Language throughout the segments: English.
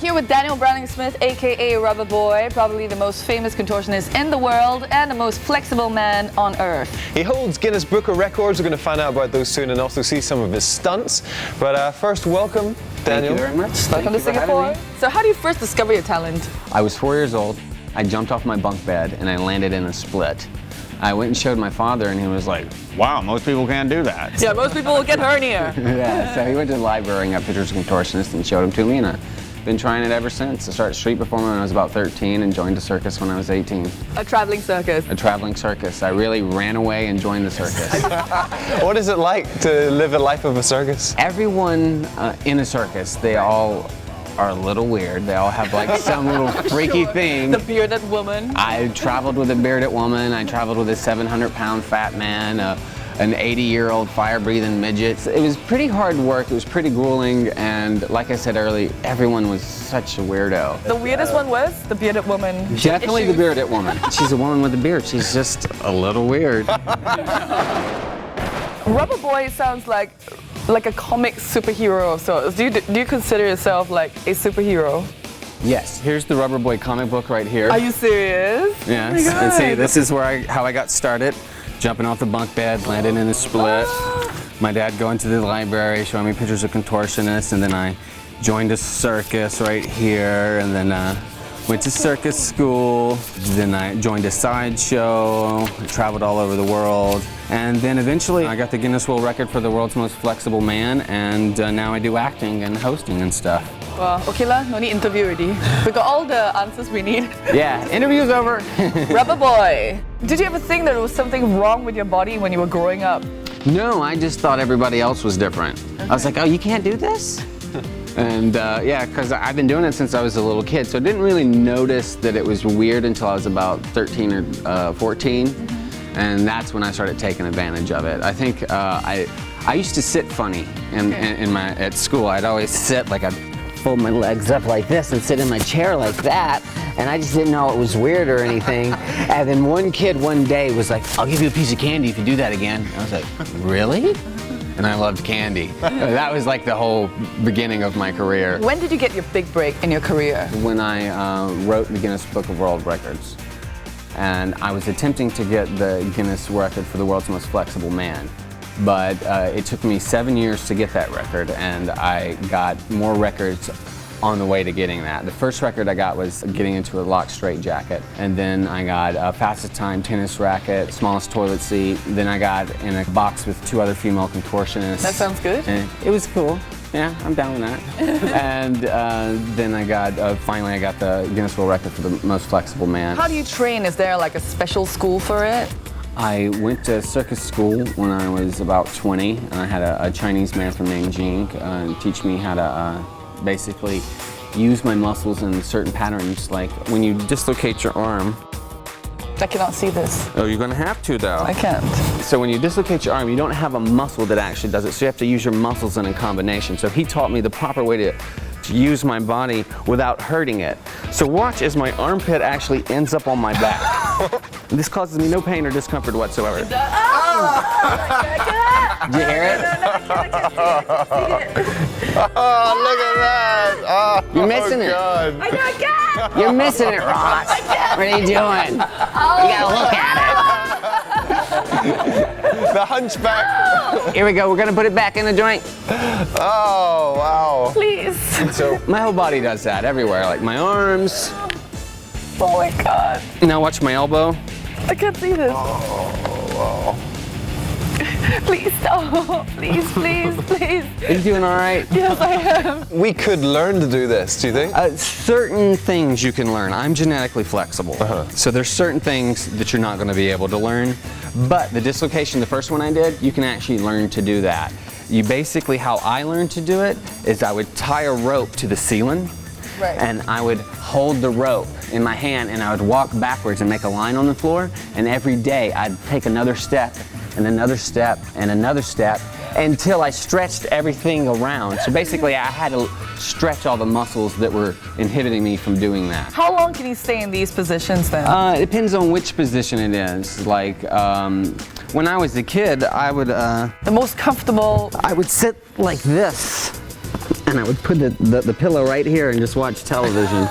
here with Daniel Browning-Smith, aka Rubberboy, probably the most famous contortionist in the world and the most flexible man on earth. He holds Guinness Book of Records. We're going to find out about those soon and also see some of his stunts. But first, welcome, Daniel. Thank you very much. Welcome to Singapore. So how do you first discover your talent? I was 4 years old. I jumped off my bunk bed and I landed in a split. I went and showed my father and he was like, wow, most people can't do that. Yeah, most people will get hernia. Yeah, so he went to the library and got pictures of Contortionist and showed them to me, and I've been trying it ever since. I started street performing when I was about 13 and joined a circus when I was 18. A traveling circus. A traveling circus. I really ran away and joined the circus. What is it like to live a life of a circus? Everyone in a circus, they all are a little weird. They all have like some little freaky thing. The bearded woman. I traveled with a bearded woman. I traveled with a 700-pound fat man, an 80-year-old fire-breathing midget. It was pretty hard work. It was pretty grueling, and like I said earlier, everyone was such a weirdo. The weirdest one was the bearded woman. Definitely the bearded woman. She's a woman with a beard. She's just a little weird. Rubberboy sounds like a comic superhero of sorts. Do you consider yourself like a superhero? Yes. Here's the Rubberboy comic book right here. Are you serious? Yes. Oh my God. And see, this is where how I got started. Jumping off the bunk bed, landing in a split. My dad going to the library, showing me pictures of contortionists, and then I joined a circus right here, and then went to circus school. Then I joined a sideshow, traveled all over the world, and then eventually I got the Guinness World Record for the world's most flexible man, and now I do acting and hosting and stuff. Well, okay lah, no need interview already. We got all the answers we need. Yeah, interview's over. Rubberboy, did you ever think that there was something wrong with your body when you were growing up? No, I just thought everybody else was different. Okay. I was like, oh, you can't do this? And yeah, because I've been doing it since I was a little kid, so I didn't really notice that it was weird until I was about 13 or 14, and that's when I started taking advantage of it. I think I used to sit funny at school. I'd always sit like I'd fold my legs up like this and sit in my chair like that, and I just didn't know it was weird or anything. And then one kid one day was like, I'll give you a piece of candy if you do that again. I was like, really? And I loved candy. That was like the whole beginning of my career. When did you get your big break in your career? When I wrote the Guinness Book of World Records. And I was attempting to get the Guinness record for the world's most flexible man. But it took me 7 years to get that record, and I got more records on the way to getting that. The first record I got was getting into a lock straight jacket, and then I got a fastest time tennis racket, smallest toilet seat, then I got in a box with 2 other female contortionists. That sounds good. And it was cool. Yeah, I'm down with that. And then I got, finally I got the Guinness World Record for the most flexible man. How do you train? Is there like a special school for it? I went to circus school when I was about 20, and I had a Chinese man from Nanjing teach me how to basically use my muscles in certain patterns, like when you dislocate your arm. I cannot see this. Oh, you're gonna have to though. I can't. So when you dislocate your arm, you don't have a muscle that actually does it, so you have to use your muscles in a combination. So he taught me the proper way to use my body without hurting it. So watch as my armpit actually ends up on my back. This causes me no pain or discomfort whatsoever. Did you hear it? Oh, look at that! Oh, you're missing it. God. I can't. You're missing it, Ross. What are you doing? You gotta look at it. The hunchback. Here we go. We're gonna put it back in the joint. Oh, wow. Please. So my whole body does that everywhere, like my arms. Oh my God. Now watch my elbow. I can't see this. Oh, wow. Please stop. Please, please, please. Are you doing all right? Yes, I am. We could learn to do this, do you think? Certain things you can learn. I'm genetically flexible. So there's certain things that you're not going to be able to learn. But the dislocation, the first one I did, you can actually learn to do that. You basically, how I learned to do it is I would tie a rope to the ceiling. Right. And I would hold the rope in my hand and I would walk backwards and make a line on the floor, and every day I'd take another step and another step and another step until I stretched everything around. So basically I had to stretch all the muscles that were inhibiting me from doing that. How long can you stay in these positions then? It depends on which position it is. Like when I was a kid, I would... the most comfortable... I would sit like this. and I would put the pillow right here and just watch television.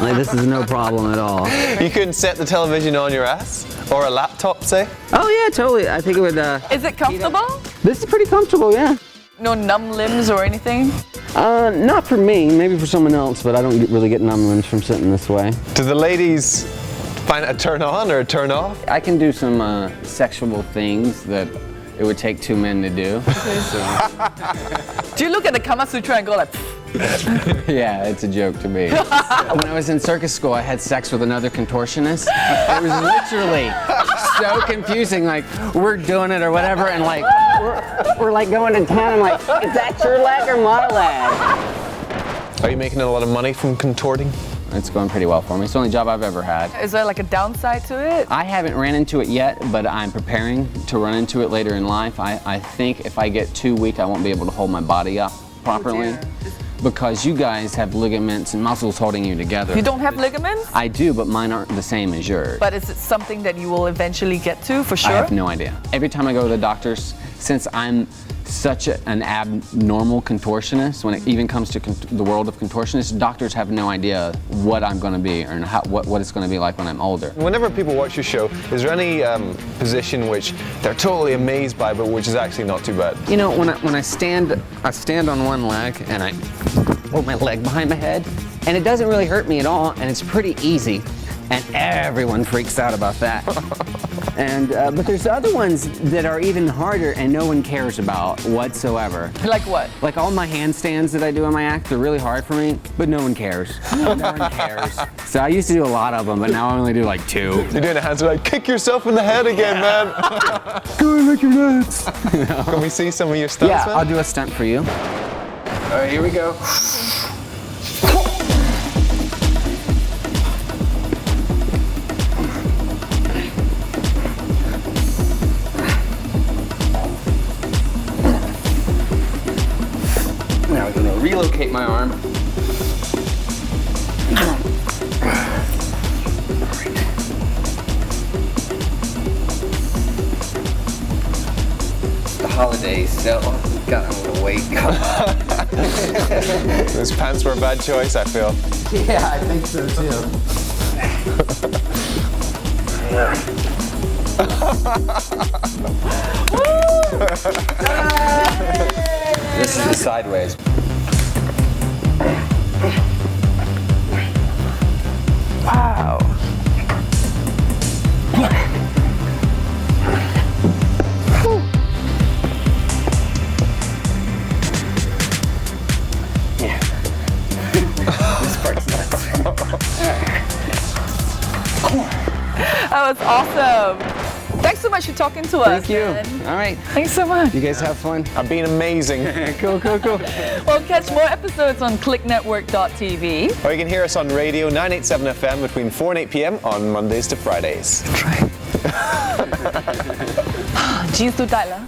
Like, this is no problem at all. You couldn't set the television on your ass? Or a laptop, say? Oh yeah, totally. I think it would. Is it comfortable? This is pretty comfortable, yeah. No numb limbs or anything? Not for me, maybe for someone else, but I don't really get numb limbs from sitting this way. Do the ladies find it a turn on or a turn off? I can do some sexual things that it would take two men to do. Do you look at the Kama Sutra and go like, Yeah, it's a joke to me. When I was in circus school, I had sex with another contortionist. It was literally so confusing. Like, we're doing it or whatever, and like, we're like going to town. I'm like, is that your leg or my leg? Are you making a lot of money from contorting? It's going pretty well for me. It's the only job I've ever had. is there like a downside to it? I haven't ran into it yet, but I'm preparing to run into it later in life. I think if I get too weak, I won't be able to hold my body up properly. dear. Because you guys have ligaments and muscles holding you together. You don't have ligaments? I do, but mine aren't the same as yours. But is it something that you will eventually get to, for sure? I have no idea. Every time I go to the doctors, since I'm such an abnormal contortionist, when it even comes to the world of contortionists, doctors have no idea what I'm going to be or what it's going to be like when I'm older. Whenever people watch your show, is there any position which they're totally amazed by, but which is actually not too bad? You know, when I stand on one leg and I hold my leg behind my head, and it doesn't really hurt me at all, and it's pretty easy, and everyone freaks out about that. And but there's other ones that are even harder and no one cares about whatsoever. Like what? Like all my handstands that I do in my act, they're really hard for me, but no one cares. No one cares. So I used to do a lot of them, but now I only do like 2. You're doing the hands like, kick yourself in the head again, man. Go and make your nuts. Can we see some of your stunts, Yeah, man? I'll do a stunt for you. All right, here we go. Now I'm gonna relocate my arm. It's the holidays, so we've got a little weight. Those pants were a bad choice, I feel. Yeah, I think so too. This is the sideways. Wow. Yeah. This part's nuts. That was awesome. Thanks so much for talking to us. Thank you. man. All right. Thanks so much. You guys have fun. I've been amazing. Cool, cool, cool. Well, catch more episodes on Clicknetwork.tv. Or you can hear us on radio 987 FM between 4 and 8 p.m. on Mondays to Fridays. Jeans too tight, lah.